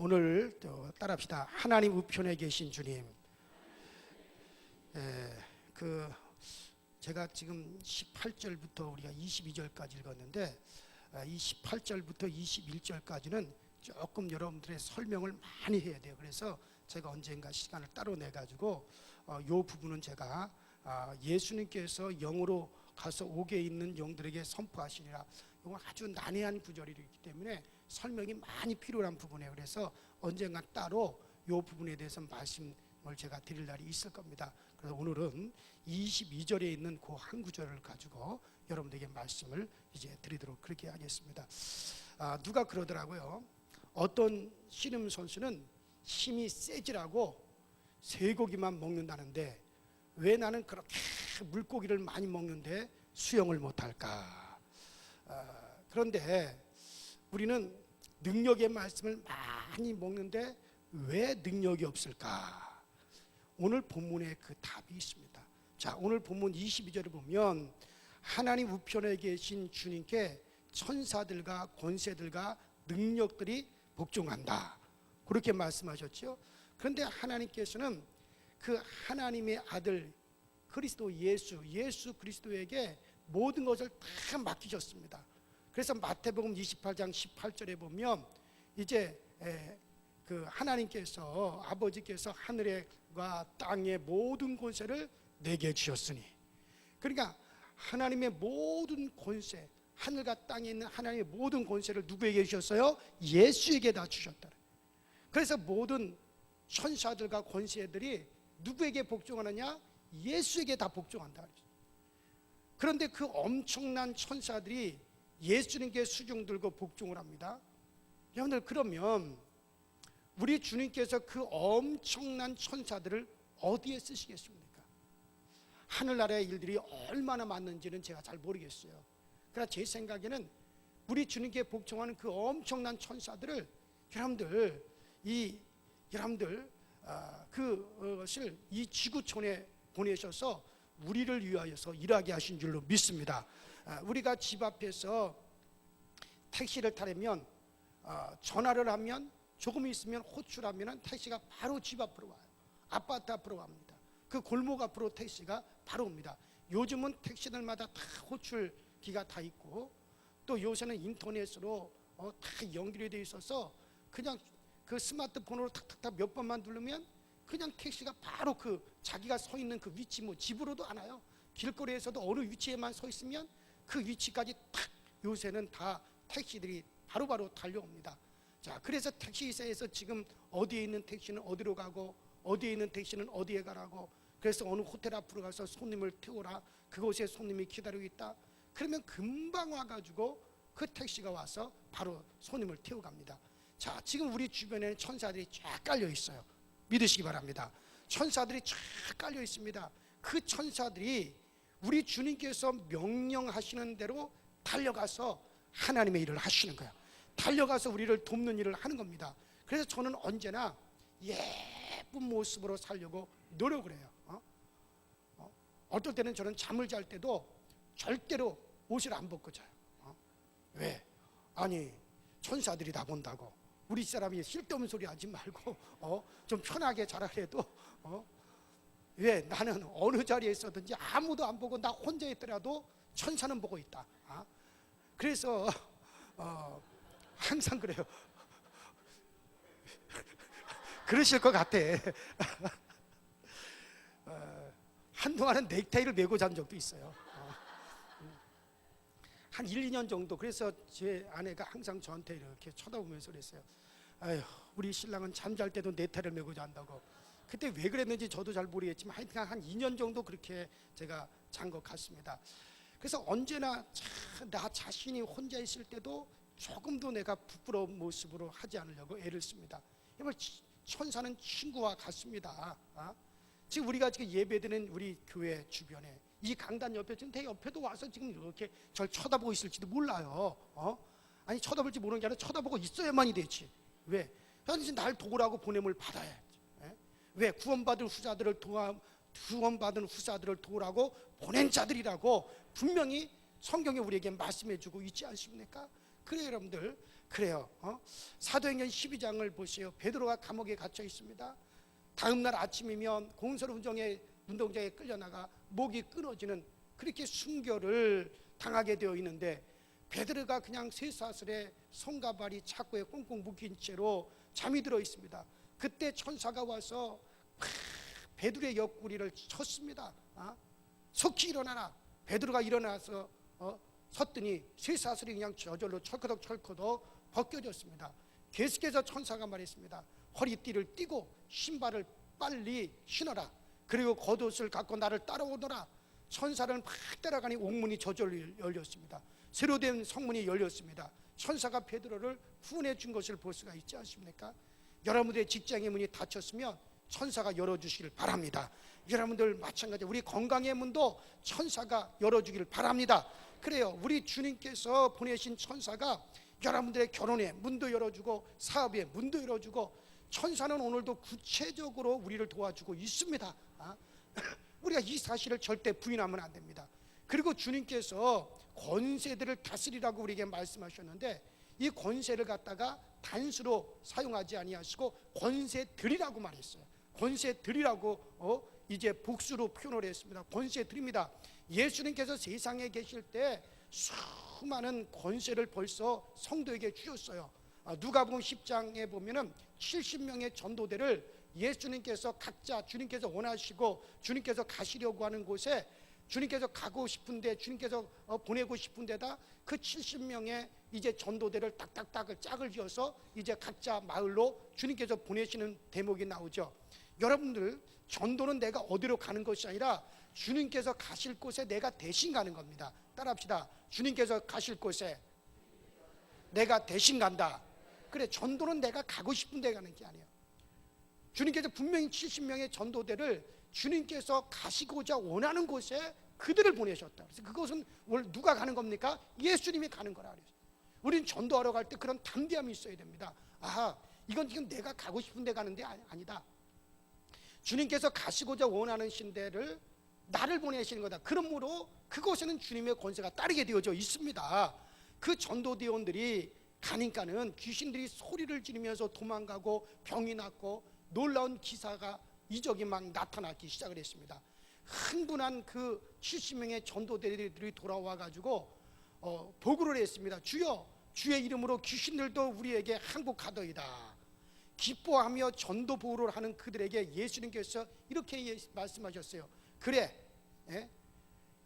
오늘 또 따라합시다. 하나님 우편에 계신 주님. 제가 지금 18절부터 우리가 22절까지 읽었는데 이 18절부터 21절까지는 조금 여러분들의 설명을 많이 해야 돼요. 그래서 제가 언젠가 시간을 따로 내가지고 이 부분은 제가 예수님께서 영으로 가서 옥에 있는 영들에게 선포하시리라. 이건 아주 난해한 구절이기 때문에 설명이 많이 필요한 부분이에요. 그래서 언젠가 따로 이 부분에 대해서 말씀을 제가 드릴 날이 있을 겁니다. 그래서 오늘은 22절에 있는 그 한 구절을 가지고 여러분들에게 말씀을 이제 드리도록 그렇게 하겠습니다. 누가 그러더라고요. 어떤 씨름 선수는 힘이 세지라고 쇠고기만 먹는다는데 왜 나는 그렇게 물고기를 많이 먹는데 수영을 못할까? 그런데 우리는 능력의 말씀을 많이 먹는데 왜 능력이 없을까? 오늘 본문에 그 답이 있습니다. 자, 오늘 본문 22절을 보면 하나님 우편에 계신 주님께 천사들과 권세들과 능력들이 복종한다, 그렇게 말씀하셨죠. 그런데 하나님께서는 그 하나님의 아들 그리스도 예수 그리스도에게 모든 것을 다 맡기셨습니다. 그래서 마태복음 28장 18절에 보면 이제 그 하나님께서 아버지께서 하늘과 땅의 모든 권세를 내게 주셨으니, 그러니까 하나님의 모든 권세, 하늘과 땅에 있는 하나님의 모든 권세를 누구에게 주셨어요? 예수에게 다 주셨다. 그래서 모든 천사들과 권세들이 누구에게 복종하느냐? 예수에게 다 복종한다. 그런데 그 엄청난 천사들이 예수님께 수종 들고 복종을 합니다. 여러분들, 그러면 우리 주님께서 그 엄청난 천사들을 어디에 쓰시겠습니까? 하늘나라의 일들이 얼마나 많은지는 제가 잘 모르겠어요. 그러나 제 생각에는 우리 주님께 복종하는 그 엄청난 천사들을 여러분들 그것을 이 지구촌에 보내셔서 우리를 위하여서 일하게 하신 줄로 믿습니다. 우리가 집 앞에서 택시를 타려면 전화를 하면 조금 있으면 호출하면 택시가 바로 집 앞으로 와요. 아파트 앞으로 갑니다. 그 골목 앞으로 택시가 바로 옵니다. 요즘은 택시들마다 다 호출기가 다 있고, 또 요새는 인터넷으로 다 연결이 되어 있어서 그냥 그 스마트폰으로 탁탁탁 몇 번만 누르면 그냥 택시가 바로 그 자기가 서 있는 그 위치, 뭐 집으로도 안 와요. 길거리에서도 어느 위치에만 서 있으면 그 위치까지 탁, 요새는 다 택시들이 바로바로 달려옵니다. 자, 그래서 택시사에서 지금 어디에 있는 택시는 어디로 가고 어디에 있는 택시는 어디에 가라고, 그래서 어느 호텔 앞으로 가서 손님을 태우라, 그곳에 손님이 기다리고 있다, 그러면 금방 와가지고 그 택시가 와서 바로 손님을 태워갑니다. 자, 지금 우리 주변에는 천사들이 쫙 깔려 있어요. 믿으시기 바랍니다. 천사들이 쫙 깔려 있습니다. 그 천사들이 우리 주님께서 명령하시는 대로 달려가서 하나님의 일을 하시는 거예요. 달려가서 우리를 돕는 일을 하는 겁니다. 그래서 저는 언제나 예쁜 모습으로 살려고 노력을 해요. 어떨 때는 저는 잠을 잘 때도 절대로 옷을 안 벗고 자요. 왜? 아니, 천사들이 다 본다고 우리 사람이 쓸데없는 소리 하지 말고 좀 편하게 자라래도 왜? 나는 어느 자리에 있었든지 아무도 안 보고 나 혼자 있더라도 천사는 보고 있다. 그래서 항상 그래요. 그러실 것 같아. 한동안은 넥타이를 메고 잔 적도 있어요. 한 1, 2년 정도. 그래서 제 아내가 항상 저한테 이렇게 쳐다보면서 그랬어요. 아휴, 우리 신랑은 잠잘 때도 넥타이를 메고 잔다고. 그때 왜 그랬는지 저도 잘 모르겠지만 하여튼 한 2년 정도 그렇게 제가 잔 것 같습니다. 그래서 언제나 나 자신이 혼자 있을 때도 조금도 내가 부끄러운 모습으로 하지 않으려고 애를 씁니다. 천사는 친구와 같습니다. 지금 우리가 지금 예배드리는 우리 교회 주변에 이 강단 옆에 지금 대 옆에도 와서 지금 이렇게 절 쳐다보고 있을지도 몰라요. 아니, 쳐다볼지 모르는 게 아니라 쳐다보고 있어야만이 되지. 왜? 현재 날 도우라고 보냄을 받아야지. 왜? 구원받은 후사들을 도우라고 보낸 자들이라고 분명히 성경에 우리에게 말씀해주고 있지 않습니까? 그래, 여러분들, 그래요. 사도행전 12장을 보세요. 베드로가 감옥에 갇혀 있습니다. 다음 날 아침이면 운동장에 끌려나가 목이 끊어지는 그렇게 순교를 당하게 되어 있는데, 베드로가 그냥 쇠사슬에 손과 발이 착고에 꽁꽁 묶인 채로 잠이 들어 있습니다. 그때 천사가 와서 베드로의 옆구리를 쳤습니다. 속히 일어나라. 베드로가 일어나서 섰더니 쇠사슬이 그냥 저절로 철커덕 벗겨졌습니다. 계속해서 천사가 말했습니다. 허리띠를 띠고 신발을 빨리 신어라. 그리고 겉옷을 갖고 나를 따라오너라. 천사를 막 따라가니 옥문이 저절로 열렸습니다. 새로 된 성문이 열렸습니다. 천사가 베드로를 후원해 준 것을 볼 수가 있지 않습니까? 여러분들의 직장의 문이 닫혔으면 천사가 열어주시길 바랍니다. 여러분들 마찬가지, 우리 건강의 문도 천사가 열어주기를 바랍니다. 그래요. 우리 주님께서 보내신 천사가 여러분들의 결혼의 문도 열어주고 사업의 문도 열어주고, 천사는 오늘도 구체적으로 우리를 도와주고 있습니다. 우리가 이 사실을 절대 부인하면 안 됩니다. 그리고 주님께서 권세들을 다스리라고 우리에게 말씀하셨는데, 이 권세를 갖다가 단수로 사용하지 아니하시고 권세들이라고 말했어요. 권세들이라고 이제 복수로 표현을 했습니다. 권세들입니다. 예수님께서 세상에 계실 때 수많은 권세를 벌써 성도에게 주셨어요. 누가복음 10장에 보면은 70명의 전도대를 예수님께서 각자 주님께서 원하시고 주님께서 가시려고 하는 곳에, 주님께서 가고 싶은데, 주님께서 보내고 싶은 데다 그 70명의 이제 전도대를 딱딱딱을 짝을 지어서 이제 각자 마을로 주님께서 보내시는 대목이 나오죠. 여러분들, 전도는 내가 어디로 가는 것이 아니라 주님께서 가실 곳에 내가 대신 가는 겁니다. 따라합시다. 주님께서 가실 곳에 내가 대신 간다. 그래, 전도는 내가 가고 싶은 데 가는 게 아니에요. 주님께서 분명히 70명의 전도대를 주님께서 가시고자 원하는 곳에 그들을 보내셨다. 그래서 그것은 오늘 누가 가는 겁니까? 예수님이 가는 거라 그랬어요. 우린 전도하러 갈 때 그런 담대함이 있어야 됩니다. 이건 지금 내가 가고 싶은 데 가는 데 아니다. 주님께서 가시고자 원하는 신대를 나를 보내시는 거다. 그러므로 그곳에는 주님의 권세가 따르게 되어져 있습니다. 그 전도대원들이 가니까는 귀신들이 소리를 지르면서 도망가고 병이 낫고 놀라운 기사가 이적이 막 나타나기 시작을 했습니다. 흥분한 그 70명의 전도대들이 돌아와 가지고 보고를 했습니다. 주여, 주의 이름으로 귀신들도 우리에게 항복하더이다. 기뻐하며 전도 보호를 하는 그들에게 예수님께서 이렇게 말씀하셨어요. 그래,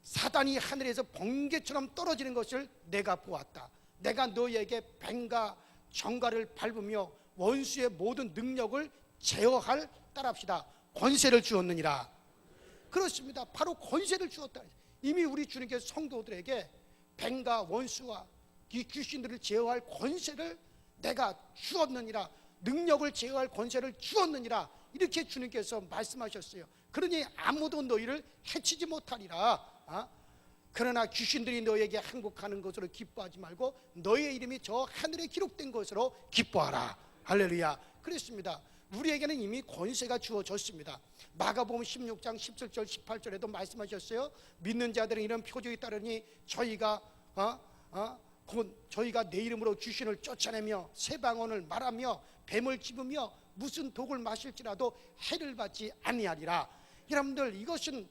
사단이 하늘에서 번개처럼 떨어지는 것을 내가 보았다. 내가 너희에게 뱀과 정갈을 밟으며 원수의 모든 능력을 제어할, 따라합시다, 권세를 주었느니라. 그렇습니다. 바로 권세를 주었다. 이미 우리 주님께서 성도들에게 뱀과 원수와 이 귀신들을 제어할 권세를 내가 주었느니라. 능력을 제어할 권세를 주었느니라. 이렇게 주님께서 말씀하셨어요. 그러니 아무도 너희를 해치지 못하리라. 그러나 귀신들이 너에게 항복하는 것으로 기뻐하지 말고 너의 이름이 저 하늘에 기록된 것으로 기뻐하라. 할렐루야. 그렇습니다. 우리에게는 이미 권세가 주어졌습니다. 마가복음 16장 17절 18절에도 말씀하셨어요. 믿는 자들은 이런 표적이 따르니 저희가 곧 저희가 내 이름으로 귀신을 쫓아내며 새 방언을 말하며 뱀을 집으며 무슨 독을 마실지라도 해를 받지 아니하리라. 여러분들, 이것은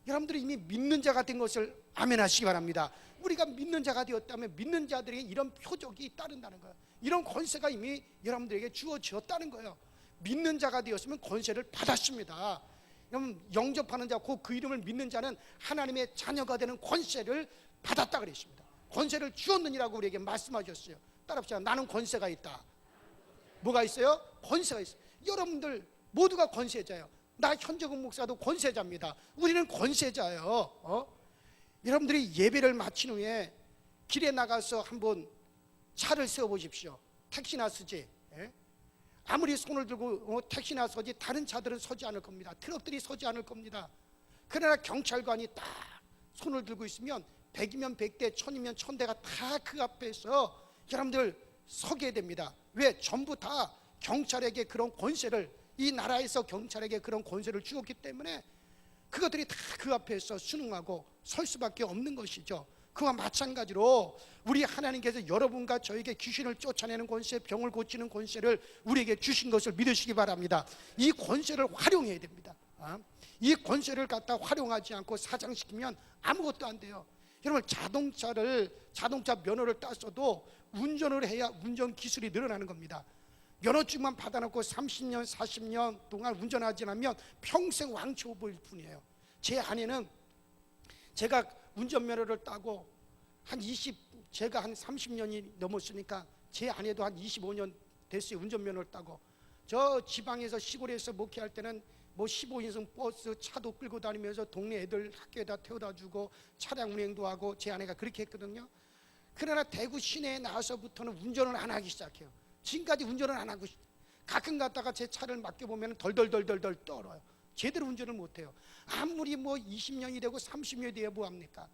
여러분들이 이미 믿는 자가 된 것을 아멘하시기 바랍니다. 우리가 믿는 자가 되었다면 믿는 자들에게 이런 표적이 따른다는 거예요. 이런 권세가 이미 여러분들에게 주어졌다는 거예요. 믿는 자가 되었으면 권세를 받았습니다. 그럼 영접하는 자, 곧 그 이름을 믿는 자는 하나님의 자녀가 되는 권세를 받았다 그랬습니다. 권세를 주었느니라고 우리에게 말씀하셨어요. 따라합시다. 나는 권세가 있다. 뭐가 있어요? 권세가 있어요. 여러분들 모두가 권세자예요. 나 현정훈 목사도 권세자입니다. 우리는 권세자예요. 여러분들이 예배를 마친 후에 길에 나가서 한번 차를 세워보십시오. 택시나 쓰지, 아무리 손을 들고 택시나 서지 다른 차들은 서지 않을 겁니다. 트럭들이 서지 않을 겁니다. 그러나 경찰관이 딱 손을 들고 있으면 100이면 100대, 1000이면 1000대가 다 그 앞에서 여러분들 서게 됩니다. 왜? 전부 다 경찰에게 그런 권세를, 이 나라에서 경찰에게 그런 권세를 주었기 때문에 그것들이 다 그 앞에서 순응하고 설 수밖에 없는 것이죠. 그와 마찬가지로 우리 하나님께서 여러분과 저에게 귀신을 쫓아내는 권세, 병을 고치는 권세를 우리에게 주신 것을 믿으시기 바랍니다. 이 권세를 활용해야 됩니다. 이 권세를 갖다 활용하지 않고 사장시키면 아무것도 안 돼요. 여러분, 자동차 면허를 땄어도 운전을 해야 운전 기술이 늘어나는 겁니다. 면허증만 받아놓고 30년, 40년 동안 운전하지 않으면 평생 왕초 보일 뿐이에요. 제 아내는 제가 운전면허를 따고 제가 한 30년이 넘었으니까 제 아내도 한 25년 됐어요. 운전면허를 따고. 저 지방에서 시골에서 목회할 때는 뭐 15인승 버스 차도 끌고 다니면서 동네 애들 학교에다 태워다 주고 차량 운행도 하고 제 아내가 그렇게 했거든요. 그러나 대구 시내에 나와서부터는 운전을 안 하기 시작해요. 지금까지 운전을 안 하고 가끔 갔다가 제 차를 맡겨보면 덜덜덜덜 떨어요. 제대로 운전을 못해요. 아무리 뭐 20년이 되고 30년이 돼야 뭐합니까?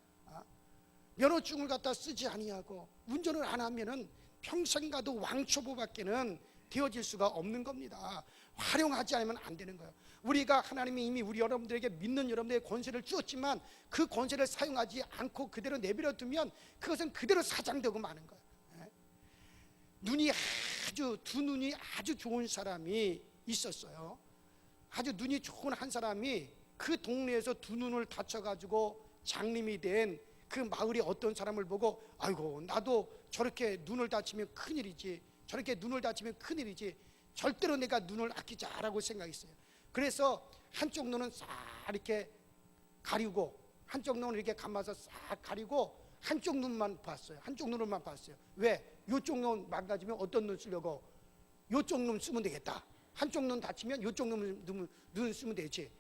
면허증을 갖다 쓰지 아니하고 운전을 안 하면은 평생 가도 왕초보밖에는 되어질 수가 없는 겁니다. 활용하지 않으면 안 되는 거예요. 우리가 하나님이 이미 우리 여러분들에게 믿는 여러분들에게 권세를 주었지만 그 권세를 사용하지 않고 그대로 내버려 두면 그것은 그대로 사장되고 마는 거예요. 두 눈이 아주 좋은 사람이 있었어요. 아주 눈이 좋은 한 사람이 그 동네에서 두 눈을 다쳐가지고 장님이 된 그 마을의 어떤 사람을 보고, 아이고 나도 저렇게 눈을 다치면 큰일이지, 저렇게 눈을 다치면 큰일이지, 절대로 내가 눈을 아끼자라고 생각했어요. 그래서 한쪽 눈은 싹 이렇게 가리고 한쪽 눈을 이렇게 감아서 싹 가리고 한쪽 눈만 봤어요. 한쪽 눈을만 봤어요. 왜? 이쪽 눈 망가지면 어떤 눈 쓰려고? 이쪽 눈 쓰면 되겠다. 한쪽 눈 다치면 이쪽 눈 쓰면 되지.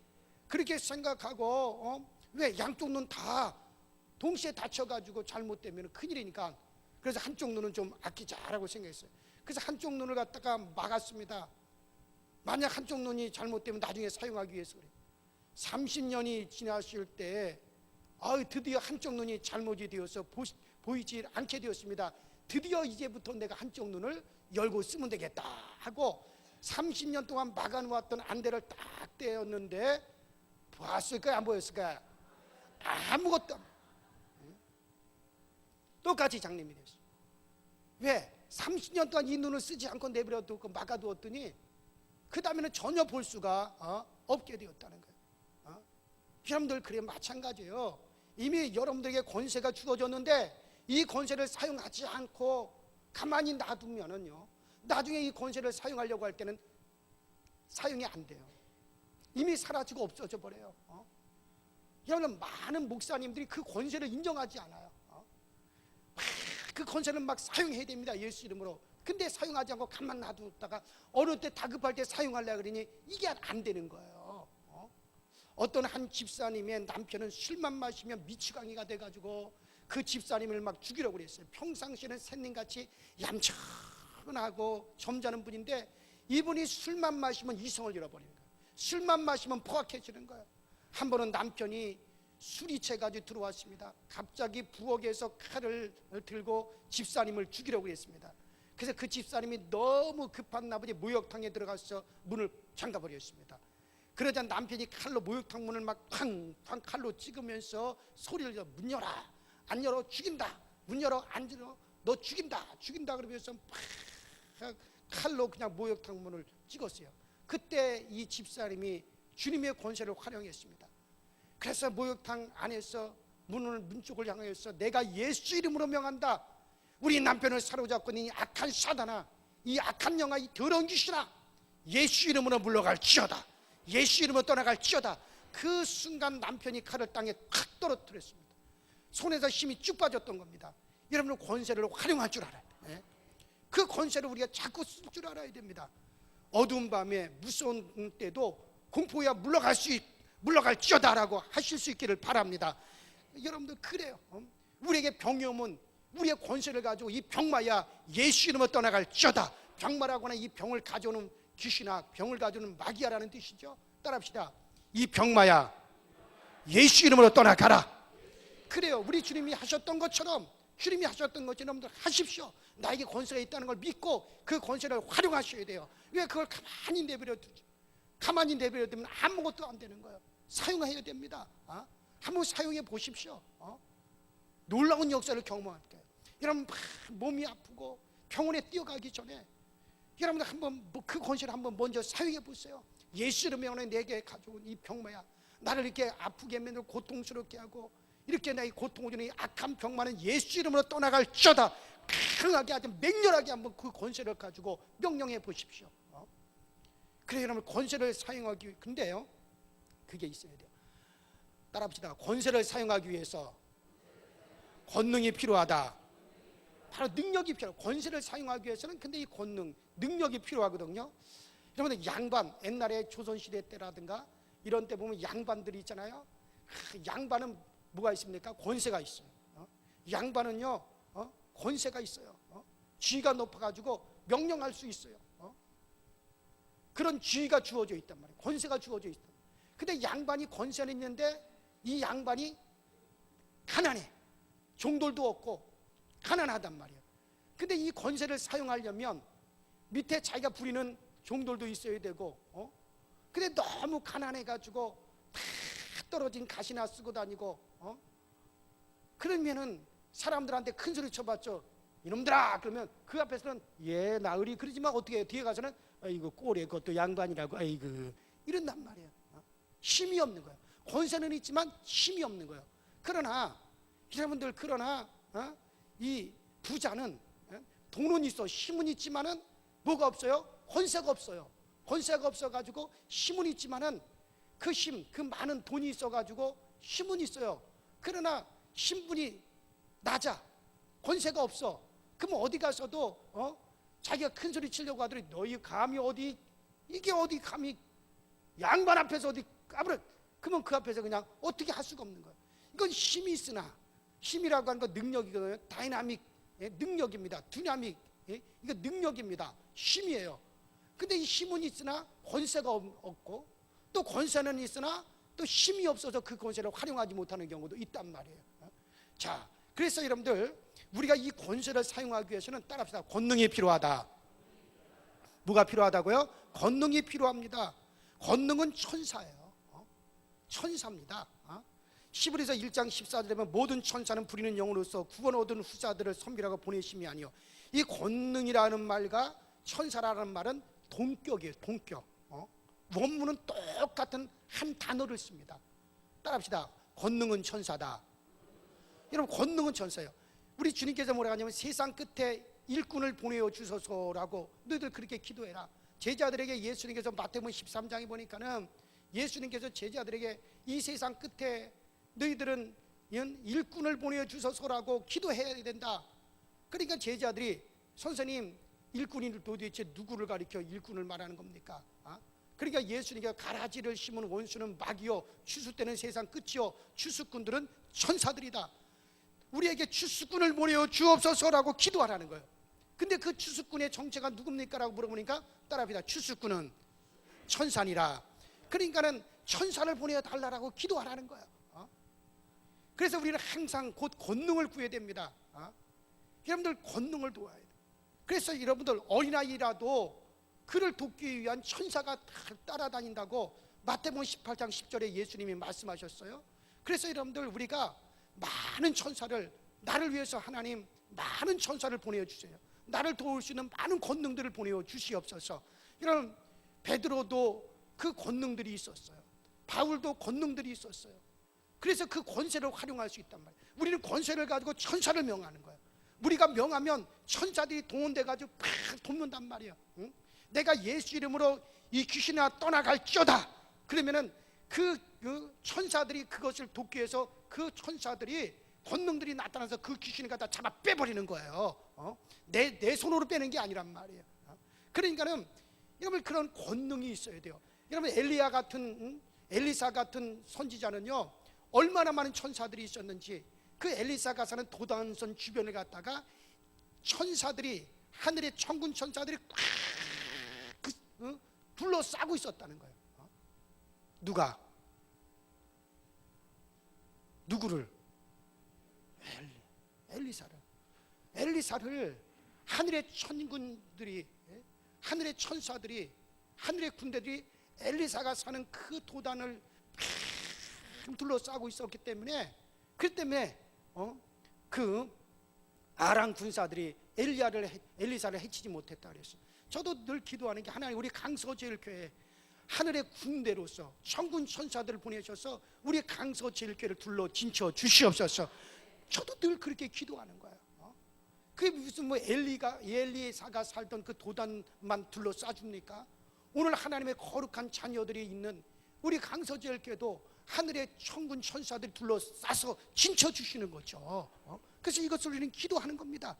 그렇게 생각하고 왜? 양쪽 눈 다 동시에 다쳐가지고 잘못되면 큰일이니까. 그래서 한쪽 눈은 좀 아끼자라고 생각했어요. 그래서 한쪽 눈을 갖다가 막았습니다. 만약 한쪽 눈이 잘못되면 나중에 사용하기 위해서 그래요. 30년이 지났을 때 드디어 한쪽 눈이 잘못이 되어서 보이지 않게 되었습니다. 드디어 이제부터 내가 한쪽 눈을 열고 쓰면 되겠다 하고 30년 동안 막아놓았던 안대를 딱 떼었는데 보았을까요? 안 보였을까요? 아무것도 똑같이 장님이 됐어요. 왜? 30년 동안 이 눈을 쓰지 않고 내버려두고 막아두었더니 그 다음에는 전혀 볼 수가 없게 되었다는 거예요. 여러분들 그래 마찬가지예요. 이미 여러분들에게 권세가 주어졌는데 이 권세를 사용하지 않고 가만히 놔두면은요, 나중에 이 권세를 사용하려고 할 때는 사용이 안 돼요. 이미 사라지고 없어져 버려요. 여러분, 많은 목사님들이 그 권세를 인정하지 않아요. 그 권세는 막 사용해야 됩니다, 예수 이름으로. 근데 사용하지 않고 가만 놔두다가 어느 때 다급할 때 사용하려고 그러니 이게 안 되는 거예요. 어떤 한 집사님의 남편은 술만 마시면 미치광이가 돼가지고 그 집사님을 막 죽이려고 그랬어요. 평상시에는 샌님같이 얌전하고 점잖은 분인데 이분이 술만 마시면 이성을 잃어버리는 거예요. 술만 마시면 포악해지는 거예요. 한 번은 남편이 술이 채가지고 들어왔습니다. 갑자기 부엌에서 칼을 들고 집사님을 죽이려고 했습니다. 그래서 그 집사님이 너무 급한 나머지 목욕탕에 들어가서 문을 잠가버렸습니다. 그러자 남편이 칼로 목욕탕 문을 막 쾅쾅 칼로 찍으면서 소리를 줘. 문 열어, 안 열어 죽인다, 문 열어 안 열어 너 죽인다 그러면서 막 칼로 그냥 목욕탕 문을 찍었어요. 그때 이 집사님이 주님의 권세를 활용했습니다. 그래서 목욕탕 안에서 문 쪽을 향해서 내가 예수 이름으로 명한다, 우리 남편을 사로잡고 이 악한 사단아, 이 악한 영아, 이 더러운 귀신아, 예수 이름으로 물러갈지어다, 예수 이름으로 떠나갈지어다. 그 순간 남편이 칼을 땅에 탁 떨어뜨렸습니다. 손에서 힘이 쭉 빠졌던 겁니다. 여러분은 권세를 활용할 줄 알아야 돼요. 그 권세를 우리가 자꾸 쓸 줄 알아야 됩니다. 어두운 밤에 무서운 때도 공포야 물러갈지어다라고 하실 수 있기를 바랍니다. 여러분들 그래요. 우리에게 병이 오면 우리의 권세를 가지고 이 병마야 예수 이름으로 떠나갈지어다. 병마라고는 이 병을 가져오는 귀신아, 병을 가져오는 마귀야라는 뜻이죠. 따라합시다. 이 병마야 예수 이름으로 떠나가라. 그래요. 우리 주님이 하셨던 것처럼 여러분들 하십시오. 나에게 권세가 있다는 걸 믿고 그 권세를 활용하셔야 돼요. 왜 그걸 가만히 내버려 두죠? 가만히 내버려 두면 아무것도 안 되는 거예요. 사용해야 됩니다. 한번 사용해 보십시오. 놀라운 역사를 경험할 때, 여러분 몸이 아프고 병원에 뛰어가기 전에 여러분들 한번 그 권세를 한번 먼저 사용해 보세요. 예수 이름으로 내게 가져온 이 병마야, 나를 이렇게 아프게 만들고 고통스럽게 하고 이렇게 나의 고통을 주는 이 악한 병마는 예수 이름으로 떠나갈지어다. 강하게 아주 맹렬하게 한번 그 권세를 가지고 명령해 보십시오. 그래 여러분, 권세를 사용하기 위해, 근데요 그게 있어야 돼요. 따라합시다. 권세를 사용하기 위해서 권능이 필요하다. 바로 능력이 필요해요. 권세를 사용하기 위해서는 근데 이 권능, 능력이 필요하거든요. 여러분들 양반, 옛날에 조선시대 때라든가 이런 때 보면 양반들이 있잖아요. 양반은 뭐가 있습니까? 권세가 있어요. 양반은요 권세가 있어요. 지위가 높아가지고 명령할 수 있어요. 그런 지위가 주어져 있단 말이에요. 권세가 주어져 있다. 근데 양반이 권세는 있는데 이 양반이 가난해. 종들도 없고 가난하단 말이에요. 근데 이 권세를 사용하려면 밑에 자기가 부리는 종들도 있어야 되고, 근데 너무 가난해가지고 다 떨어진 가시나 쓰고 다니고, 그러면은 사람들한테 큰 소리 쳐봤죠. 이놈들아! 그러면 그 앞에서는 예 나으리 그러지만 어떻게 해요? 뒤에 가서는 아이고 꼴에 그것도 양반이라고 아이고 이런단 말이에요. 힘이 없는 거예요. 권세는 있지만 힘이 없는 거예요. 그러나 여러분들, 그러나 이 부자는 돈은 있어, 힘은 있지만은 뭐가 없어요? 권세가 없어요. 권세가 없어가지고 힘은 있지만은 그 힘, 그 많은 돈이 있어가지고 힘은 있어요. 그러나 신분이 낮아, 권세가 없어. 그럼 어디 가서도 자기가 큰 소리 치려고 하더니 너희 감히 어디, 이게 어디 감히 양반 앞에서 어디 까불어. 그러면 그 앞에서 그냥 어떻게 할 수가 없는 거예요. 이건 힘이 있으나, 힘이라고 하는 건 능력이거든요. 다이나믹 능력입니다. 디나믹, 이거 능력입니다. 힘이에요. 근데 이 힘은 있으나 권세가 없고, 또 권세는 있으나 또 힘이 없어서 그 권세를 활용하지 못하는 경우도 있단 말이에요. 자, 그래서 여러분들 우리가 이 권세를 사용하기 위해서는 따라합시다. 권능이 필요하다. 뭐가 필요하다고요? 권능이 필요합니다. 권능은 천사예요. 천사입니다. 히브리서 1장 14절에 보면 모든 천사는 부리는 영으로서 구원 얻은 후사들을 섬기라고 보내심이 아니요. 이 권능이라는 말과 천사라는 말은 동격이에요. 동격. 원문은 똑같은 한 단어를 씁니다. 따라합시다. 권능은 천사다. 여러분, 권능은 천사예요. 우리 주님께서 뭐라고 하냐면 세상 끝에 일꾼을 보내어 주소서라고 너희들 그렇게 기도해라. 제자들에게 예수님께서 마태복음 13장에 보니까는 예수님께서 제자들에게 이 세상 끝에 너희들은 일꾼을 보내어 주소서라고 기도해야 된다. 그러니까 제자들이 선생님, 일꾼이 도대체 누구를 가리켜 일꾼을 말하는 겁니까? 그러니까 예수님께서 가라지를 심은 원수는 마귀요 추수 때는 세상 끝이요 추수꾼들은 천사들이다. 우리에게 추수꾼을 보내어 주옵소서라고 기도하라는 거예요. 근데 그 추수꾼의 정체가 누굽니까? 라고 물어보니까 따라합니다. 추수꾼은 천사니라. 그러니까는 천사를 보내어 달라라고 기도하라는 거예요. 그래서 우리는 항상 곧 권능을 구해야 됩니다. 여러분들 권능을 도와야 돼요. 그래서 여러분들 어린아이라도 그를 돕기 위한 천사가 따라다닌다고 마태복음 18장 10절에 예수님이 말씀하셨어요. 그래서 여러분들 우리가 많은 천사를, 나를 위해서 하나님 많은 천사를 보내주세요. 나를 도울 수 있는 많은 권능들을 보내어 주시옵소서. 여러분, 베드로도 그 권능들이 있었어요. 바울도 권능들이 있었어요. 그래서 그 권세를 활용할 수 있단 말이에요. 우리는 권세를 가지고 천사를 명하는 거예요. 우리가 명하면 천사들이 동원돼가지고 팍 돕는단 말이에요. 응? 내가 예수 이름으로 이 귀신아 떠나갈지어다. 그러면은 그 천사들이 그것을 돕기 위해서 그 천사들이 권능들이 나타나서 그 귀신을 갖다 잡아 빼버리는 거예요. 내 손으로 빼는 게 아니란 말이에요. 그러니까는 여러분 그런 권능이 있어야 돼요. 여러분 엘리사 같은 선지자는요 얼마나 많은 천사들이 있었는지, 그 엘리사가 사는 도단선 주변을 갔다가 천사들이, 하늘의 천군 천사들이 둘러싸고 있었다는 거예요. 누구를? 엘리사를 하늘의 천군들이, 하늘의 천사들이, 하늘의 군대들이 엘리사가 사는 그 도단을 둘러싸고 있었기 때문에, 그 때문에 그 아람 군사들이 엘리사를 해치지 못했다 그랬어요. 저도 늘 기도하는 게 하나님 우리 강서제일교회 하늘의 군대로서 천군 천사들을 보내셔서 우리 강서제일교회를 둘러 진쳐 주시옵소서. 저도 늘 그렇게 기도하는 거예요. 그게 무슨 뭐 엘리사가 살던 그 도단만 둘러 쏴줍니까? 오늘 하나님의 거룩한 자녀들이 있는 우리 강서제일교회도 하늘의 천군 천사들이 둘러싸서 진쳐 주시는 거죠. 그래서 이것을 우리는 기도하는 겁니다.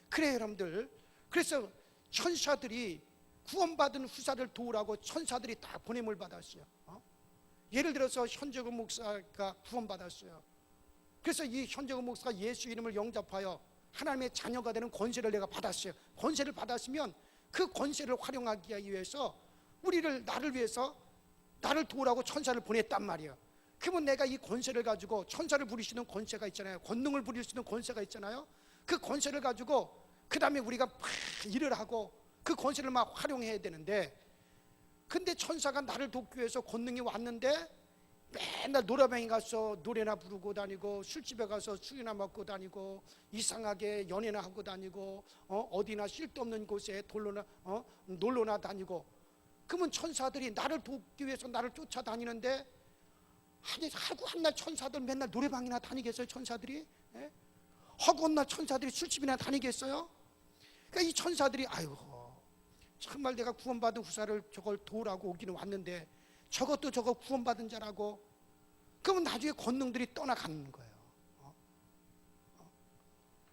그래요 여러분들. 그래서 천사들이 구원받은 후사를 도우라고 천사들이 다 보냄을 받았어요. 예를 들어서 현재근 목사가 구원받았어요. 그래서 이 현재근 목사가 예수 이름을 영접하여 하나님의 자녀가 되는 권세를 내가 받았어요. 권세를 받았으면 그 권세를 활용하기 위해서 나를 위해서 나를 도우라고 천사를 보냈단 말이에요. 그러면 내가 이 권세를 가지고 천사를 부릴 수 있는 권세가 있잖아요. 권능을 부릴 수 있는 권세가 있잖아요. 그 권세를 가지고 그 다음에 우리가 막 일을 하고 그 권세를 막 활용해야 되는데, 근데 천사가 나를 돕기 위해서 권능이 왔는데 맨날 노래방에 가서 노래나 부르고 다니고 술집에 가서 술이나 먹고 다니고 이상하게 연애나 하고 다니고 어디나 쓸데없는 곳에 놀러나 다니고, 그러면 천사들이 나를 돕기 위해서 나를 쫓아다니는데 하고 한날 천사들 맨날 노래방이나 다니겠어요? 천사들이? 허구한 날 천사들이 술집이나 다니겠어요? 그러니까 이 천사들이 아이고 정말 내가 구원받은 후사를 저걸 도우라고 오기는 왔는데 저것도 저거 구원받은 자라고, 그러면 나중에 권능들이 떠나가는 거예요.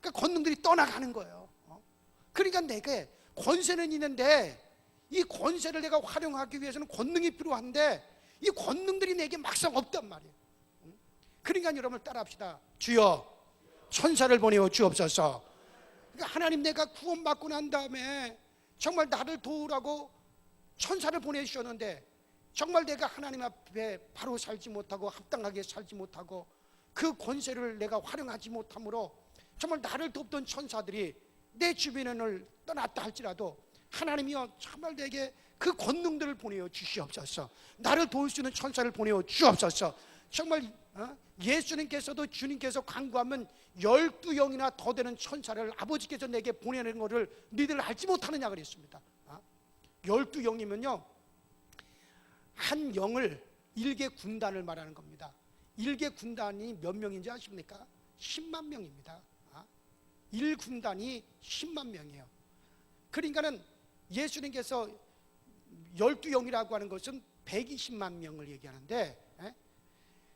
그러니까 권능들이 떠나가는 거예요. 그러니까 내게 권세는 있는데 이 권세를 내가 활용하기 위해서는 권능이 필요한데 이 권능들이 내게 막상 없단 말이에요. 그러니까 여러분 따라합시다. 주여 천사를 보내어 주옵소서. 그러니까 하나님 내가 구원받고 난 다음에 정말 나를 도우라고 천사를 보내주셨는데 정말 내가 하나님 앞에 바로 살지 못하고 합당하게 살지 못하고 그 권세를 내가 활용하지 못함으로 정말 나를 돕던 천사들이 내 주변을 떠났다 할지라도 하나님이여 정말 내게 그 권능들을 보내어 주시옵소서. 나를 도울 수 있는 천사를 보내어 주옵소서. 정말 예수님께서도 주님께서 간구하면 12영이나 더 되는 천사를 아버지께서 내게 보내는 것을 너희들 알지 못하느냐 그랬습니다. 12영이면요 한 영을 1개 군단을 말하는 겁니다. 1개 군단이 몇 명인지 아십니까? 10만 명입니다. 1군단이 10만 명이에요. 그러니까는 예수님께서 12영이라고 하는 것은 120만 명을 얘기하는데,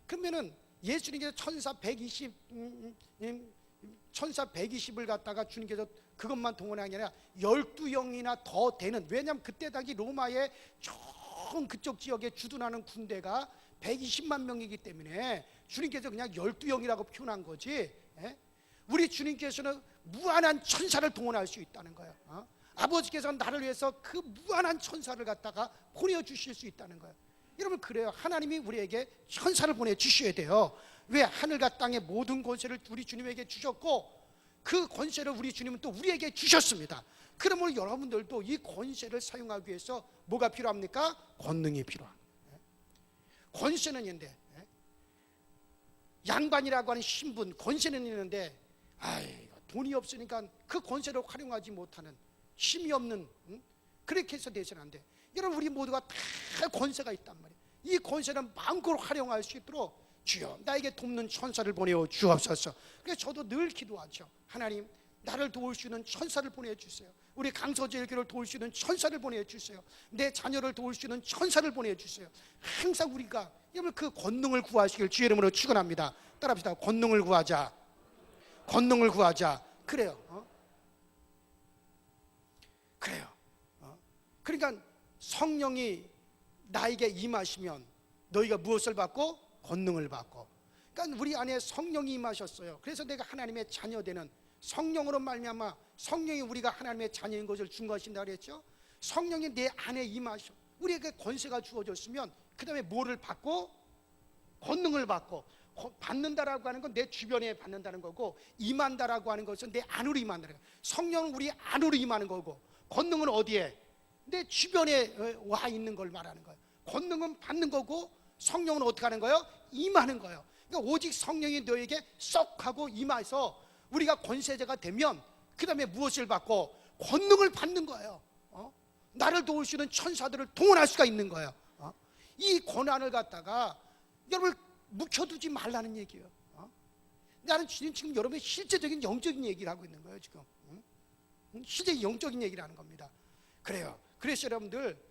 그러면은 예수님께서 천사 120을 갖다가 주님께서 그것만 동원한 게 아니라 12영이나 더 되는, 왜냐하면 그때 당시 로마의 총 그쪽 지역에 주둔하는 군대가 120만 명이기 때문에 주님께서 그냥 12영이라고 표현한 거지. 우리 주님께서는 무한한 천사를 동원할 수 있다는 거예요. 아버지께서 나를 위해서 그 무한한 천사를 갖다가 보내주실 수 있다는 거예요. 여러분 그래요. 하나님이 우리에게 천사를 보내주셔야 돼요. 왜? 하늘과 땅의 모든 권세를 우리 주님에게 주셨고 그 권세를 우리 주님은 또 우리에게 주셨습니다. 그러면 여러분들도 이 권세를 사용하기 위해서 뭐가 필요합니까? 권능이 필요한 거예요. 권세는 있는데 양반이라고 하는 신분, 권세는 있는데 돈이 없으니까 그 권세를 활용하지 못하는 힘이 없는, 그렇게 해서 되서는 안 돼. 여러분 우리 모두가 다 권세가 있단 말이에요. 이 권세는 마음껏 활용할 수 있도록 주여 나에게 돕는 천사를 보내어 주옵소서. 그래서 저도 늘 기도하죠. 하나님 나를 도울 수 있는 천사를 보내주세요. 우리 강서제일교회를 도울 수 있는 천사를 보내주세요. 내 자녀를 도울 수 있는 천사를 보내주세요. 항상 우리가 여러분 그 권능을 구하시길 주의 이름으로 축원합니다. 따라합시다. 권능을 구하자. 권능을 구하자. 그래요. 그래요. 그러니까 성령이 나에게 임하시면 너희가 무엇을 받고? 권능을 받고. 그러니까 우리 안에 성령이 임하셨어요. 그래서 내가 하나님의 자녀되는, 성령으로 말미암아 성령이 우리가 하나님의 자녀인 것을 증거하신다 그랬죠. 성령이 내 안에 임하셔 우리에게 권세가 주어졌으면 그 다음에 뭐를 받고? 권능을 받고. 받는다라고 하는 건 내 주변에 받는다는 거고, 임한다라고 하는 것은 내 안으로 임한다는 거예요. 성령은 우리 안으로 임하는 거고, 권능은 어디에? 내 주변에 와 있는 걸 말하는 거예요. 권능은 받는 거고 성령은 어떻게 하는 거예요? 임하는 거예요. 그러니까 오직 성령이 너에게 쏙 하고 임해서 우리가 권세자가 되면 그 다음에 무엇을 받고 권능을 받는 거예요. 나를 도우시는 천사들을 동원할 수가 있는 거예요. 이 권한을 갖다가 여러분을 묵혀두지 말라는 얘기예요. 나는 지금 여러분의 실제적인 영적인 얘기를 하고 있는 거예요. 지금 실제 영적인 얘기를 하는 겁니다. 그래요. 그래서 여러분들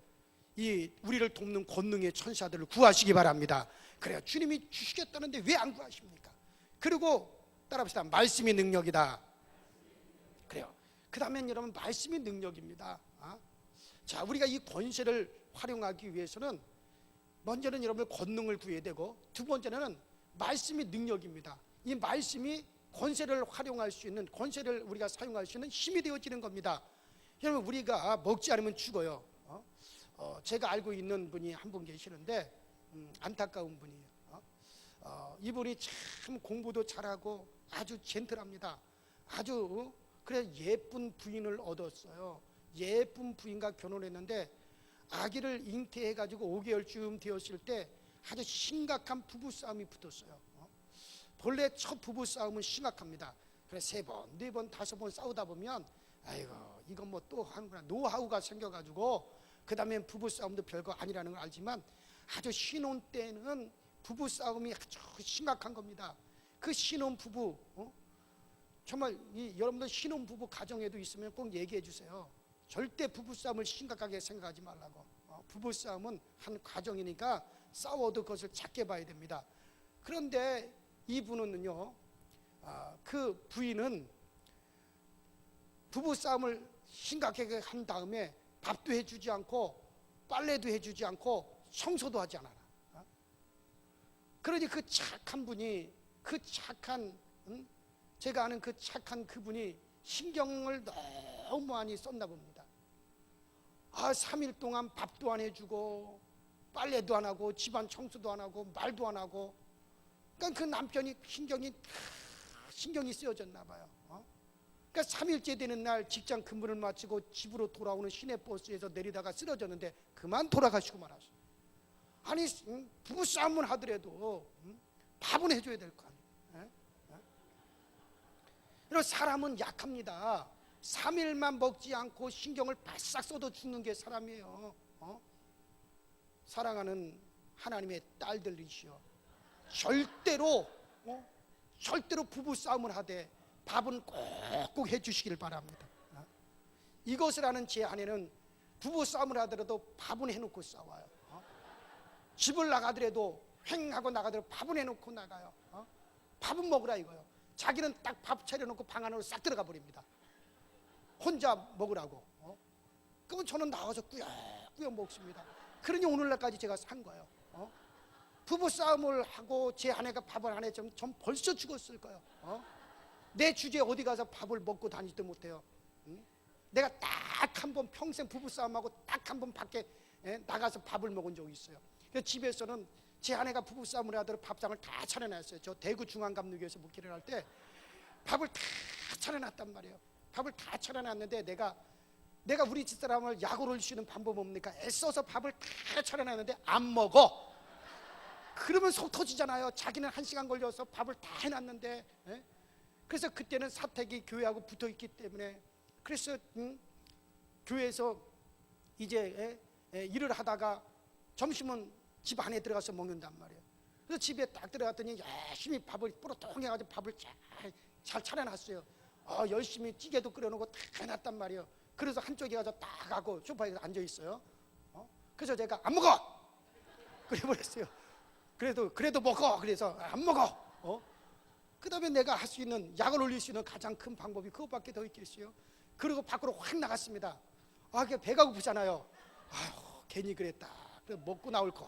이 우리를 돕는 권능의 천사들을 구하시기 바랍니다. 그래요. 주님이 주시겠다는데 왜 안 구하십니까? 그리고 따라합시다. 말씀이 능력이다. 그래요. 그 다음엔 여러분 말씀이 능력입니다. 자, 우리가 이 권세를 활용하기 위해서는 먼저는 여러분 권능을 구해야 되고, 두 번째는 말씀이 능력입니다. 이 말씀이 권세를 활용할 수 있는, 권세를 우리가 사용할 수 있는 힘이 되어지는 겁니다. 여러분 우리가 먹지 않으면 죽어요. 제가 알고 있는 분이 한 분 계시는데 안타까운 분이에요. 이분이 참 공부도 잘하고 아주 젠틀합니다. 아주 그래 예쁜 부인을 얻었어요. 예쁜 부인과 결혼했는데 아기를 잉태해가지고 5개월쯤 되었을 때 아주 심각한 부부싸움이 붙었어요. 본래 첫 부부싸움은 심각합니다. 그래 3번, 4번, 5번 싸우다 보면 아이고 이건 뭐 또 하는구나, 노하우가 생겨가지고 그 다음에 부부싸움도 별거 아니라는 걸 알지만 아주 신혼 때는 부부싸움이 아주 심각한 겁니다. 그 신혼부부 정말 여러분들 신혼부부 가정에도 있으면 꼭 얘기해 주세요. 절대 부부싸움을 심각하게 생각하지 말라고. 부부싸움은 한 과정이니까 싸워도 그것을 작게 봐야 됩니다. 그런데 이분은요, 그 부인은 부부싸움을 심각하게 한 다음에 밥도 해주지 않고 빨래도 해주지 않고 청소도 하지 않아라. 그러니 그 착한 분이, 그 착한 제가 아는 그 착한 그분이 신경을 너무 많이 썼나 봅니다. 3일 동안 밥도 안 해주고 빨래도 안 하고 집안 청소도 안 하고 말도 안 하고, 그러니까 그 남편이 신경이 쓰여졌나 봐요. 그러니까 3일째 되는 날 직장 근무를 마치고 집으로 돌아오는 시내버스에서 내리다가 쓰러졌는데 그만 돌아가시고 말았어요. 아니 부부싸움을 하더라도 밥은 해줘야 될 거 아니에요. 이런 사람은 약합니다. 3일만 먹지 않고 신경을 바싹 써도 죽는 게 사람이에요. 사랑하는 하나님의 딸들이시여, 절대로 부부싸움을 하되 밥은 꼭꼭 해주시길 바랍니다. 이것을 아는 제 아내는 부부싸움을 하더라도 밥은 해놓고 싸워요. 집을 나가더라도 횡하고 나가더라도 밥은 해놓고 나가요. 밥은 먹으라 이거요. 자기는 딱 밥 차려놓고 방 안으로 싹 들어가 버립니다. 혼자 먹으라고. 그러면 저는 나와서 꾸역꾸역 먹습니다. 그러니 오늘날까지 제가 산 거예요. 부부싸움을 하고 제 아내가 밥을 안 했으면 전 벌써 죽었을 거예요. 내 주제에 어디 가서 밥을 먹고 다니지도 못해요. 내가 딱 한 번 평생 부부싸움하고 딱 한 번 밖에 나가서 밥을 먹은 적이 있어요. 그래서 집에서는 제 아내가 부부싸움을 하도록 밥상을 다 차려놨어요. 저 대구 중앙감리교에서 목회를 할 때 밥을 다 차려놨단 말이에요. 밥을 다 차려놨는데 내가 우리 집사람을 약을 올 수 있는 방법 없으니까 애써서 밥을 다 차려놨는데 안 먹어. 그러면 속 터지잖아요. 자기는 1시간 걸려서 밥을 다 해놨는데. 그래서 그때는 사택이 교회하고 붙어있기 때문에, 그래서 교회에서 이제 일을 하다가 점심은 집 안에 들어가서 먹는단 말이에요. 그래서 집에 딱 들어갔더니 열심히 밥을 뿌러통해가지고 밥을 잘 차려놨어요. 열심히 찌개도 끓여놓고 다 해놨단 말이에요. 그래서 한쪽에 가서 딱 하고 소파에 앉아있어요. 그래서 제가 안 먹어! 그래버렸어요. 그래도 먹어! 그래서 안 먹어! 그 다음에 내가 할 수 있는, 약을 올릴 수 있는 가장 큰 방법이 그것밖에 더 있겠어요. 그리고 밖으로 확 나갔습니다. 배가 고프잖아요. 괜히 그랬다. 그래서 먹고 나올 거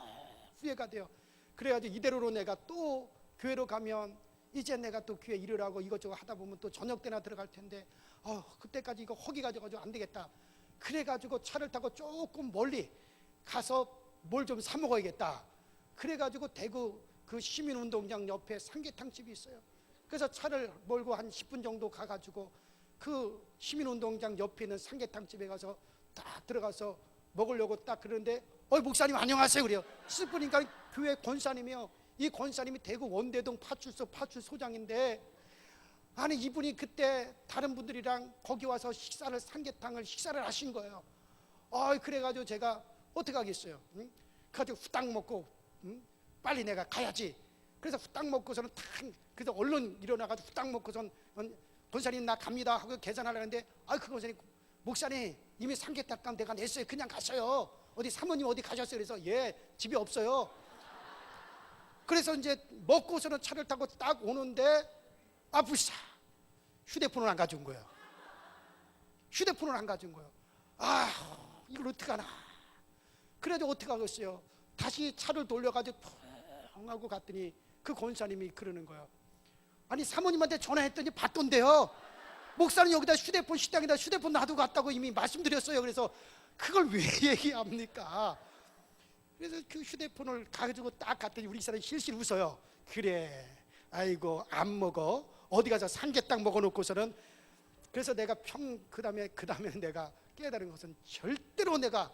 후회가 돼요. 그래가지고 이대로로 내가 또 교회로 가면 이제 내가 또 교회 일을 하고 이것저것 하다 보면 또 저녁 때나 들어갈 텐데 그때까지 이거 허기 가져가지고 안 되겠다. 그래가지고 차를 타고 조금 멀리 가서 뭘 좀 사 먹어야겠다. 그래가지고 대구 그 시민운동장 옆에 삼계탕집이 있어요. 그래서 차를 몰고 한 10분 정도 가가지고 그 시민운동장 옆에 있는 삼계탕집에 가서 딱 들어가서 먹으려고 딱 그러는데 목사님 안녕하세요 그래요. 쓱 보니까 교회 권사님이요. 이 권사님이 대구 원대동 파출소 파출소장인데, 아니 이분이 그때 다른 분들이랑 거기 와서 삼계탕을 식사를 하신 거예요. 그래가지고 제가 어떻게 하겠어요? 응? 그래가지고 후딱 먹고 빨리 내가 가야지. 그래서 후딱 먹고서는 그래서 얼른 일어나가지고 후딱 먹고선 권사님 나 갑니다 하고 계산하려는데, 그 권사님, 목사님 이미 삼계탕 내가 냈어요. 그냥 가셔요. 어디 사모님 어디 가셨어요? 그래서 예, 집에 없어요. 그래서 이제 먹고서는 차를 타고 딱 오는데 부시자, 휴대폰을 안 가져온 거예요. 휴대폰을 안 가져온 거예요. 이걸 어떡하나. 그래도 어떻게 하겠어요? 다시 차를 돌려가지고 펑 하고 갔더니 그 권사님이 그러는 거예요. 아니 사모님한테 전화했더니 받던데요. 목사는 여기다 휴대폰 식당에다 휴대폰 놔두고 갔다고 이미 말씀드렸어요. 그래서 그걸 왜 얘기합니까? 그래서 그 휴대폰을 가지고 딱 갔더니 우리 사람이 실실 웃어요. 그래, 아이고 안 먹어. 어디 가서 삼계탕 먹어놓고서는. 그래서 내가 그 다음에 내가 깨달은 것은 절대로 내가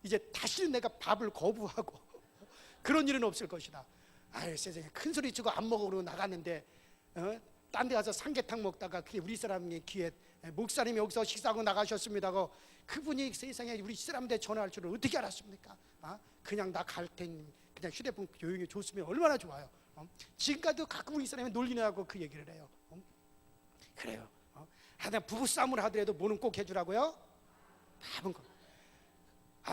이제 다시 내가 밥을 거부하고 그런 일은 없을 것이다. 세상에 큰 소리 치고 안 먹어 그러고 나갔는데 딴 데 가서 삼계탕 먹다가 그게 우리 사람의 귀에 목사님이 여기서 식사하고 나가셨습니다 하고, 그분이 세상에 우리 사람한테 전화할 줄을 어떻게 알았습니까? 그냥 나 갈 테니 그냥 휴대폰 조용히 줬으면 얼마나 좋아요. 지금까지도 가끔 우리 사람이 놀리느라고 그 얘기를 해요. 그래요. 하여튼 부부싸움을 하더라도 뭐는 꼭 해주라고요? 밥은 꼭.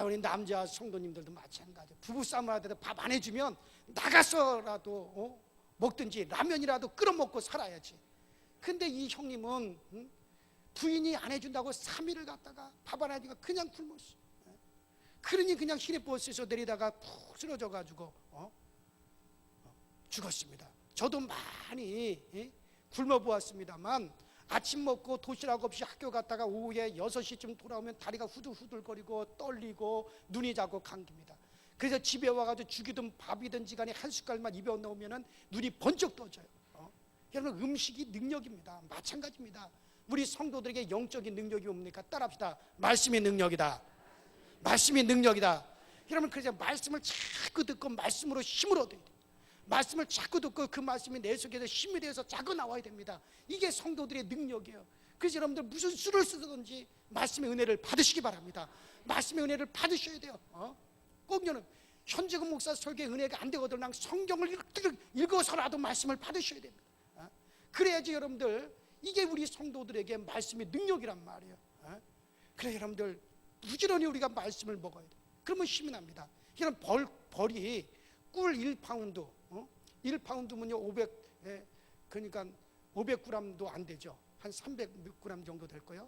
우리 남자 성도님들도 마찬가지. 부부싸움을 하더라도 밥 안 해주면 나가서라도 먹든지 라면이라도 끓여 먹고 살아야지. 근데 이 형님은 부인이 안 해준다고 3일을 갔다가 밥 안 해주니까 그냥 굶었어. 그러니 그냥 시내버스에서 내리다가 푹 쓰러져가지고 죽었습니다. 저도 많이 굶어 보았습니다만, 아침 먹고 도시락 없이 학교 갔다가 오후에 6시쯤 돌아오면 다리가 후들후들거리고 떨리고 눈이 자고 감깁니다. 그래서 집에 와가지고 죽이든 밥이든지 간에 한 숟갈만 입에 넣으면 눈이 번쩍 떠져요. 여러분, 음식이 능력입니다. 마찬가지입니다. 우리 성도들에게 영적인 능력이 뭡니까? 따라합시다. 말씀이 능력이다. 말씀이 능력이다. 여러분, 그래서 말씀을 자꾸 듣고 말씀으로 힘을 얻어야 돼요. 말씀을 자꾸 듣고 그 말씀이 내 속에서 힘이 되어서 자꾸 나와야 됩니다. 이게 성도들의 능력이에요. 그래서 여러분들 무슨 수를 쓰든지 말씀의 은혜를 받으시기 바랍니다. 말씀의 은혜를 받으셔야 돼요. 꼭 여러분, 현재금 목사 설교에 은혜가 안 되거든 성경을 읽어서라도 말씀을 받으셔야 됩니다. 그래야지 여러분들, 이게 우리 성도들에게 말씀의 능력이란 말이에요. 그래 여러분들, 부지런히 우리가 말씀을 먹어야 돼요. 그러면 힘이 납니다. 이런 벌이 꿀 1파운드, 1파운드면요 그러니까 500g도 안 되죠. 한 300g 정도 될 거예요.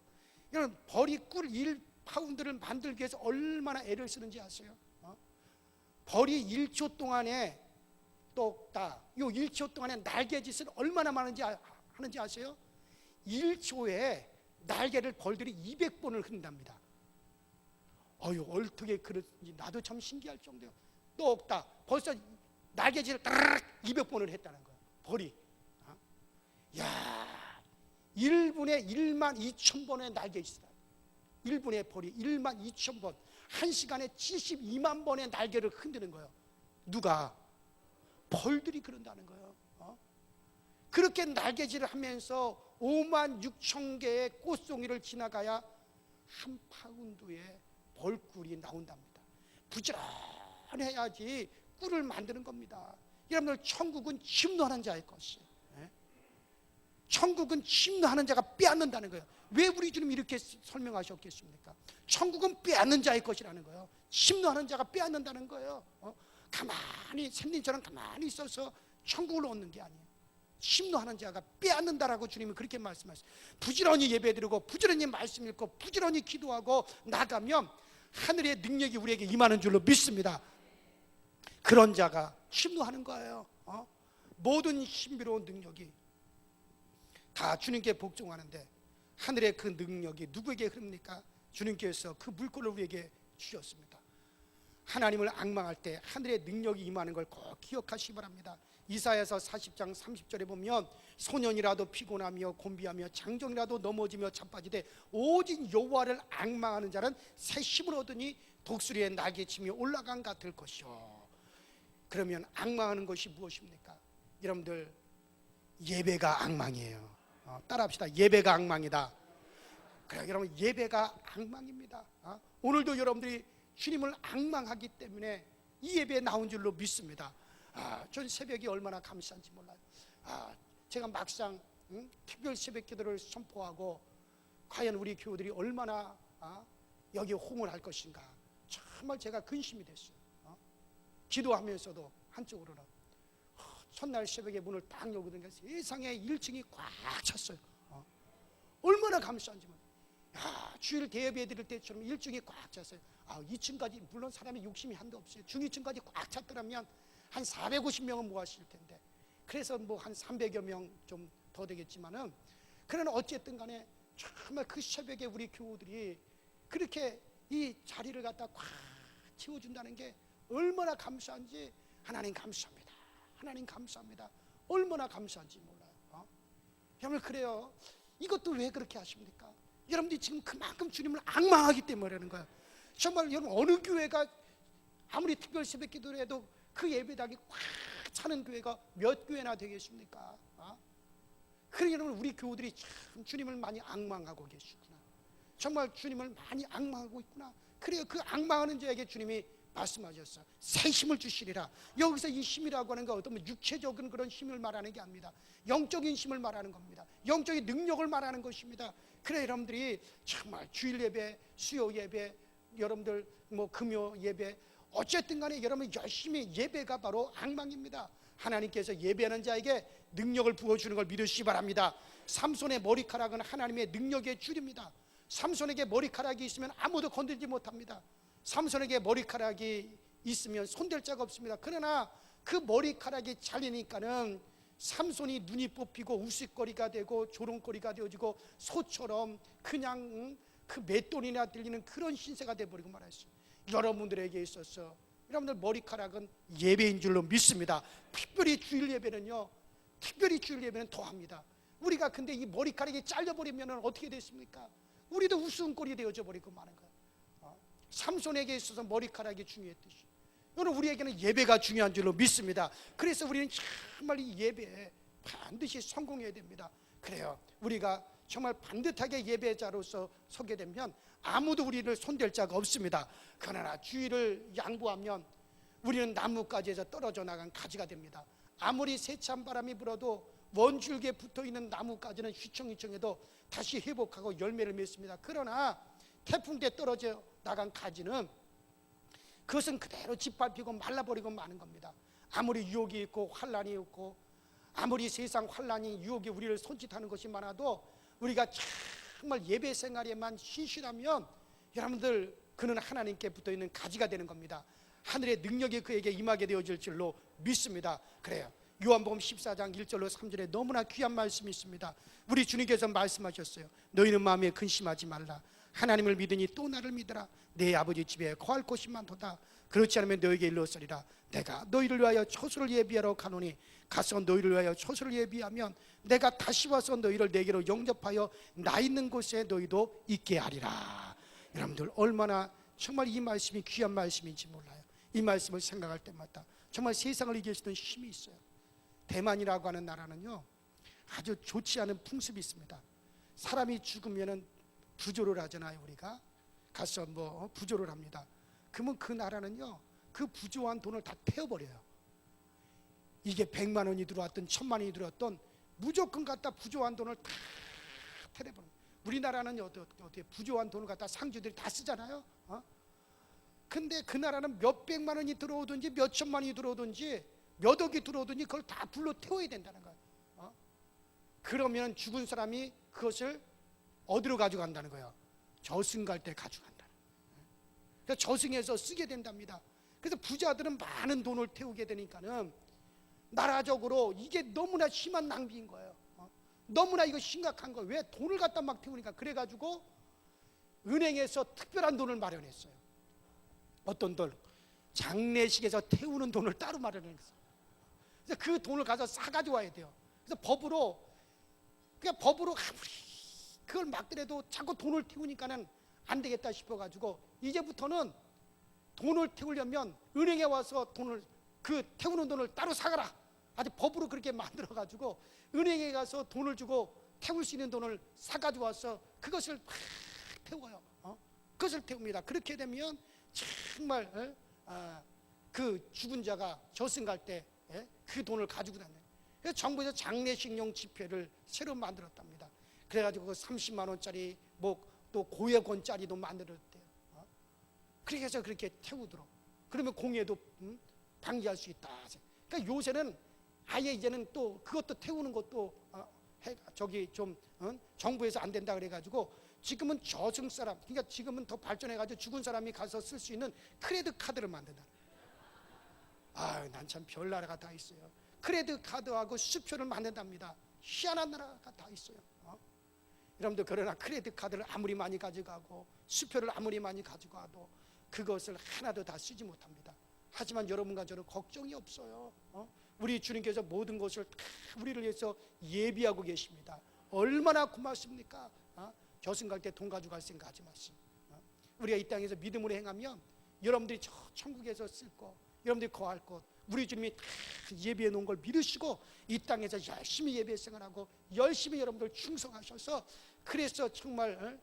이런 벌이 꿀 1파운드를 만들기 위해서 얼마나 애를 쓰는지 아세요? 벌이 1초 동안에 똑딱 요 1초 동안에 날개짓을 얼마나 많은지 하는지 아세요? 1초에 날개를 벌들이 200번을 흔답니다. 어떻게 그런지 나도 참 신기할 정도예요. 똑딱 벌써 날개질을 따르륵 200번을 했다는 거예요. 벌이. 1분에 1만 2천 번의 날개짓이다. 1분에 벌이 1만 2천 번, 1시간에 72만 번의 날개를 흔드는 거예요. 누가? 벌들이 그런다는 거예요. 그렇게 날개질을 하면서 5만 6천 개의 꽃송이를 지나가야 한 파운드의 벌꿀이 나온답니다. 부지런해야지 꿀을 만드는 겁니다. 여러분들, 천국은 침노하는 자의 것이에요. 천국은 침노하는 자가 빼앗는다는 거예요. 왜 우리 주님 이렇게 설명하셨겠습니까? 천국은 빼앗는 자의 것이라는 거예요. 침노하는 자가 빼앗는다는 거예요. 가만히 샌님처럼 가만히 있어서 천국을 얻는 게 아니에요. 침노하는 자가 빼앗는다라고 주님은 그렇게 말씀하셨어요. 부지런히 예배드리고 부지런히 말씀 읽고 부지런히 기도하고 나가면 하늘의 능력이 우리에게 임하는 줄로 믿습니다. 그런 자가 침노하는 거예요. 모든 신비로운 능력이 다 주님께 복종하는데, 하늘의 그 능력이 누구에게 흐릅니까? 주님께서 그 물권을 우리에게 주셨습니다. 하나님을 앙망할 때 하늘의 능력이 임하는 걸 꼭 기억하시기 바랍니다. 이사야서 40장 30절에 보면, 소년이라도 피곤하며 곤비하며 장정이라도 넘어지며 자빠지되 오직 여호와를 앙망하는 자는 새 힘을 얻으니 독수리의 날개치며 올라간 같을 것이요. 그러면 악망하는 것이 무엇입니까? 여러분들, 예배가 악망이에요. 따라합시다. 예배가 악망이다. 그래, 여러분, 예배가 악망입니다. 오늘도 여러분들이 주님을 악망하기 때문에 이 예배에 나온 줄로 믿습니다. 전 새벽이 얼마나 감사한지 몰라요. 제가 막상 특별 새벽 기도를 선포하고 과연 우리 교우들이 얼마나 여기 호응을 할 것인가, 정말 제가 근심이 됐어요. 기도하면서도 한쪽으로는 첫날 새벽에 문을 딱 열거든요. 세상에 1층이 꽉 찼어요. 얼마나 감사한지 몰라요. 주일 대예배 드릴 때처럼 1층이 꽉 찼어요. 2층까지, 물론 사람이 욕심이 한도 없어요. 중위층까지 꽉 찼더라면 한 450명은 모았을 텐데, 그래서 뭐 한 300여 명 좀 더 되겠지만은, 그러나 어쨌든 간에 정말 그 새벽에 우리 교우들이 그렇게 이 자리를 갖다 꽉 채워준다는 게 얼마나 감사한지, 하나님 감사합니다. 하나님 감사합니다. 얼마나 감사한지 몰라요. 여러분, 그래요. 이것도 왜 그렇게 하십니까? 여러분들이 지금 그만큼 주님을 악망하기 때문이라는 거예요. 정말 여러분, 어느 교회가 아무리 특별 새벽 기도를 해도 그 예배당이 꽉 차는 교회가 몇 교회나 되겠습니까? 그러니 여러분, 우리 교우들이 참 주님을 많이 악망하고 계시구나. 정말 주님을 많이 악망하고 있구나. 그래요. 그 악망하는 자에게 주님이 말씀하셨어요. 새 힘을 주시리라. 여기서 이 힘이라고 하는 건 어떤 육체적인 그런 힘을 말하는 게 아닙니다. 영적인 힘을 말하는 겁니다. 영적인 능력을 말하는 것입니다. 그래, 여러분들이 정말 주일 예배, 수요 예배, 여러분들 뭐 금요 예배, 어쨌든 간에 여러분 열심히, 예배가 바로 악망입니다. 하나님께서 예배하는 자에게 능력을 부어주는 걸 믿으시기 바랍니다. 삼손의 머리카락은 하나님의 능력의 줄입니다. 삼손에게 머리카락이 있으면 아무도 건들지 못합니다. 삼손에게 머리카락이 있으면 손댈 자가 없습니다. 그러나 그 머리카락이 잘리니까는 삼손이 눈이 뽑히고 우스거리가 되고 조롱거리가 되어지고 소처럼 그냥 그 맷돈이나 들리는 그런 신세가 되어버리고 말았어요. 여러분들에게 있어서 여러분들 머리카락은 예배인 줄로 믿습니다. 특별히 주일 예배는요, 특별히 주일 예배는 더합니다. 우리가 근데 이 머리카락이 잘려버리면 어떻게 됐습니까? 우리도 우스운꼴이 되어져 버리고 마는 거예요. 삼손에게 있어서 머리카락이 중요했듯이 여러분, 우리에게는 예배가 중요한 줄로 믿습니다. 그래서 우리는 정말 이 예배에 반드시 성공해야 됩니다. 그래요, 우리가 정말 반듯하게 예배자로서 서게 되면 아무도 우리를 손댈 자가 없습니다. 그러나 주의를 양보하면 우리는 나뭇가지에서 떨어져 나간 가지가 됩니다. 아무리 세찬 바람이 불어도 원줄기에 붙어있는 나뭇가지는 휘청휘청해도 다시 회복하고 열매를 맺습니다. 그러나 태풍 때 떨어져 나간 가지는 그것은 그대로 짓밟히고 말라버리고 마는 겁니다. 아무리 유혹이 있고 환란이 있고 아무리 세상 환란이 유혹이 우리를 손짓하는 것이 많아도 우리가 정말 예배 생활에만 신실하면 여러분들, 그는 하나님께 붙어있는 가지가 되는 겁니다. 하늘의 능력이 그에게 임하게 되어질 줄로 믿습니다. 그래요, 요한복음 14장 1절로 3절에 너무나 귀한 말씀이 있습니다. 우리 주님께서 말씀하셨어요. 너희는 마음에 근심하지 말라. 하나님을 믿으니 또 나를 믿으라. 내 아버지 집에 거할 곳이 많도다. 그렇지 않으면 너에게 일러서리라. 내가 너희를 위하여 초소를 예비하러 가노니 가서 너희를 위하여 초소를 예비하면 내가 다시 와서 너희를 내게로 영접하여 나 있는 곳에 너희도 있게 하리라. 여러분들, 얼마나 정말 이 말씀이 귀한 말씀인지 몰라요. 이 말씀을 생각할 때마다 정말 세상을 이길 수 있는 힘이 있어요. 대만이라고 하는 나라는요, 아주 좋지 않은 풍습이 있습니다. 사람이 죽으면은 부조를 하잖아요. 우리가 가서 뭐 부조를 합니다. 그러면 그 나라는요, 그 부조한 돈을 다 태워버려요. 이게 100만 원이 들어왔던 1000만 원이 들어왔던 무조건 갖다 부조한 돈을 다 태워버려요. 우리나라는 어떻게 부조한 돈을 갖다 상주들이 다 쓰잖아요. 근데 그 나라는 몇 백만 원이 들어오든지 몇 천만 원이 들어오든지 몇 억이 들어오든지 그걸 다 불러 태워야 된다는 거예요. 그러면 죽은 사람이 그것을 어디로 가져간다는 거예요? 저승 갈 때 가져간다. 그래서 저승에서 쓰게 된답니다. 그래서 부자들은 많은 돈을 태우게 되니까는 나라적으로 이게 너무나 심한 낭비인 거예요. 너무나 이거 심각한 거예요. 왜 돈을 갖다 막 태우니까. 그래가지고 은행에서 특별한 돈을 마련했어요. 어떤 돈? 장례식에서 태우는 돈을 따로 마련했어요. 그래서 그 돈을 가서 싸가지고 와야 돼요. 그래서 법으로 그걸 막더라도 자꾸 돈을 태우니까는 안 되겠다 싶어가지고 이제부터는 돈을 태우려면 은행에 와서 돈을 그 태우는 돈을 따로 사가라. 아주 법으로 그렇게 만들어 가지고 은행에 가서 돈을 주고 태울 수 있는 돈을 사가지고 와서 그것을 막 태워요. 그것을 태웁니다. 그렇게 되면 정말 그 죽은 자가 저승 갈 때 그 돈을 가지고 다녀요. 그래서 정부에서 장례식용 지폐를 새로 만들었답니다. 그래가지고 30만 원짜리 또 고액원짜리도 만들었대요. 그렇게 해서 그렇게 태우도록. 그러면 공해도 방지할 수 있다. 그러니까 요새는 아예 이제는 또 그것도 태우는 것도 저기 좀 정부에서 안 된다 그래가지고 지금은 저승 사람, 그러니까 지금은 더 발전해가지고 죽은 사람이 가서 쓸 수 있는 크레딧 카드를 만든다. 난 참 별 나라가 다 있어요. 크레딧 카드하고 수표를 만든답니다. 희한한 나라가 다 있어요. 여러분들, 그러나 크레딧 카드를 아무리 많이 가져가고 수표를 아무리 많이 가져가도 그것을 하나도 다 쓰지 못합니다. 하지만 여러분과 저는 걱정이 없어요. 우리 주님께서 모든 것을 다 우리를 위해서 예비하고 계십니다. 얼마나 고맙습니까? 저승 갈 때 돈 가져갈 생각하지 마세요. 우리가 이 땅에서 믿음으로 행하면 여러분들이 저 천국에서 쓸 것, 여러분들이 거할 것, 우리 주님이 다 예비해 놓은 걸 믿으시고 이 땅에서 열심히 예배 생활하고 열심히 여러분들 충성하셔서, 그래서 정말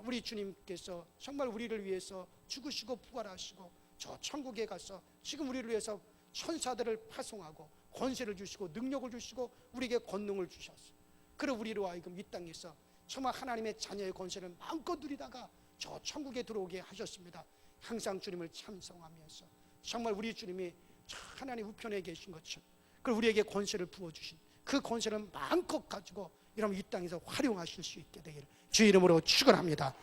우리 주님께서 정말 우리를 위해서 죽으시고 부활하시고 저 천국에 가서 지금 우리를 위해서 천사들을 파송하고 권세를 주시고 능력을 주시고 우리에게 권능을 주셨어요. 그리고 우리로 하여금 이 땅에서 정말 하나님의 자녀의 권세를 마음껏 누리다가 저 천국에 들어오게 하셨습니다. 항상 주님을 찬송하면서 정말 우리 주님이 하나님 우편에 계신 것처럼, 그리고 우리에게 권세를 부어주신 그 권세를 마음껏 가지고 여러분 이 땅에서 활용하실 수 있게 되기를 주 이름으로 축원합니다.